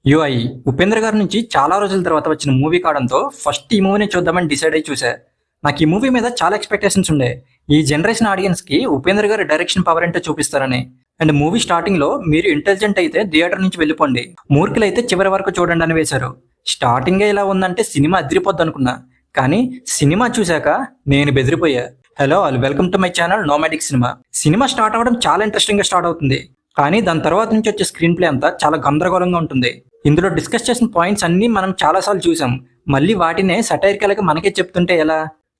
UI Upendra గారి నుంచి చాలా రోజుల తర్వాత వచ్చిన మూవీ కావడంతో ఫస్ట్ ఈ మూవీని చూద్దామని డిసైడ్ అయ్యి చూసా. నాకు ఈ మూవీ మీద చాలా ఎక్స్పెక్టేషన్స్ ఉండే. ఈ జనరేషన్ ఆడియన్స్ కి ఉపేంద్ర గారి డైరెక్షన్ పవర్ ఏంటో చూపిస్తారని. అండ్ మూవీ స్టార్టింగ్ లో మీరు ఇంటెలిజెంట్ అయితే థియేటర్ నుంచి వెళ్ళిపోండి, మూర్ఖులైతే చివరి వరకు చూడండి అని వేశారు. స్టార్టింగే ఇలా ఉందంటే సినిమా అదిరిపోద్ది అనుకున్నా, కానీ సినిమా చూశాక నేను బెదిరిపోయా. Hello all, welcome to my channel Nomatic cinema. Cinema start అవ్వడం చాలా ఇంట్రెస్టింగ్ గా స్టార్ట్ అవుతుంది, కానీ దాని తర్వాత నుంచి వచ్చే స్క్రీన్ ప్లే అంతా చాలా గందరగోళంగా ఉంటుంది. ఇందులో డిస్కస్ చేసిన పాయింట్స్ అన్ని మనం చాలాసార్లు చూసాం, మళ్ళీ వాటినే సటైరికల్ గా మనకే చెప్తుంటే ఎలా?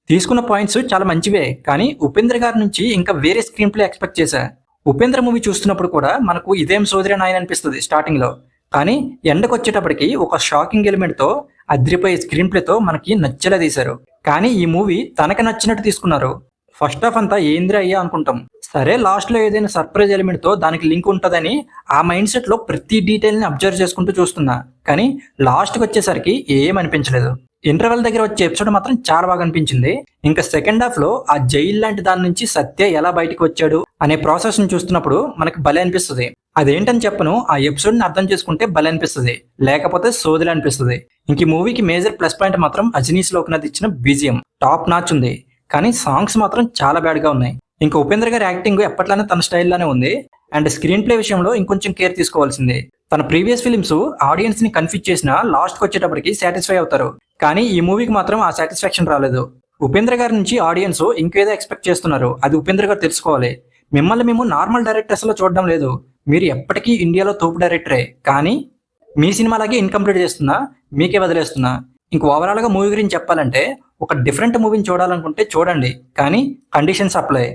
తీసుకున్న పాయింట్స్ చాలా మంచివే, కానీ ఉపేంద్ర గారి నుంచి ఇంకా వేరే స్క్రీన్ ప్లే ఎక్స్పెక్ట్ చేశా. ఉపేంద్ర మూవీ చూస్తున్నప్పుడు కూడా మనకు ఇదేం సోదరి నాయన అనిపిస్తుంది స్టార్టింగ్ లో, కానీ ఎండకు వచ్చేటప్పటికి ఒక షాకింగ్ ఎలిమెంట్ తో అదిరిపోయే స్క్రీన్ ప్లేతో మనకి నచ్చేలా తీశారు. కానీ ఈ మూవీ తనకి నచ్చినట్టు తీసుకున్నారు. ఫస్ట్ హాఫ్ అంతా ఏంద్రా అయ్యా అనుకుంటాం, సరే లాస్ట్ లో ఏదైనా సర్ప్రైజ్ ఎలిమెంట్ తో దానికి లింక్ ఉంటుందని ఆ మైండ్ సెట్ లో ప్రతి డీటెయిల్ ని అబ్జర్వ్ చేసుకుంటూ చూస్తున్నా, కానీ లాస్ట్ కి వచ్చేసరికి ఏం అనిపించలేదు. ఇంటర్వెల్ దగ్గర వచ్చే ఎపిసోడ్ మాత్రం చాలా బాగా అనిపించింది. ఇంకా సెకండ్ హాఫ్ లో ఆ జైల్ లాంటి దాని నుంచి సత్య ఎలా బయటకు వచ్చాడు అనే ప్రాసెస్ ని చూస్తున్నప్పుడు మనకి భలే అనిపిస్తుంది. అదేంటని చెప్పను, ఆ ఎపిసోడ్ ని అర్థం చేసుకుంటే భలే అనిపిస్తుంది, లేకపోతే సోదిలా అనిపిస్తుంది. ఇంక ఈ మూవీకి మేజర్ ప్లస్ పాయింట్ మాత్రం అజనీష్ లోక్నాథ్ ఇచ్చిన బీజిఎం టాప్ నాచ్ ఉంది, కానీ సాంగ్స్ మాత్రం చాలా బ్యాడ్ గా ఉన్నాయి. ఇంకా ఉపేంద్ర గారి యాక్టింగ్ ఎప్పట్లానే తన స్టైల్లోనే ఉంది. అండ్ స్క్రీన్ ప్లే విషయంలో ఇంకొంచెం కేర్ తీసుకోవాల్సింది. తన ప్రీవియస్ ఫిలిమ్స్ ఆడియన్స్ ని కన్ఫ్యూజ్ చేసినా లాస్ట్ కి వచ్చేటప్పటికి సాటిస్ఫై అవుతారు, కానీ ఈ మూవీకి మాత్రం ఆ సాటిస్ఫాక్షన్ రాలేదు. ఉపేంద్ర గారి నుంచి ఆడియన్స్ ఇంకేదో ఎక్స్పెక్ట్ చేస్తున్నారు, అది ఉపేంద్ర గారు తెలుసుకోవాలి. మిమ్మల్ని మేము నార్మల్ డైరెక్టర్స్ లో చూడడం లేదు, మీరు ఎప్పటికీ ఇండియాలో తోపు డైరెక్టరే, కానీ మీ సినిమాలాగే ఇన్కంప్లీట్ చేస్తున్నా, మీకే వదిలేస్తున్నా. ఇంక ఓవరాల్ గా మూవీ గురించి చెప్పాలంటే, ఒక డిఫరెంట్ మూవీని చూడాలనుకుంటే చూడండి, కానీ కండిషన్స్ అప్లై.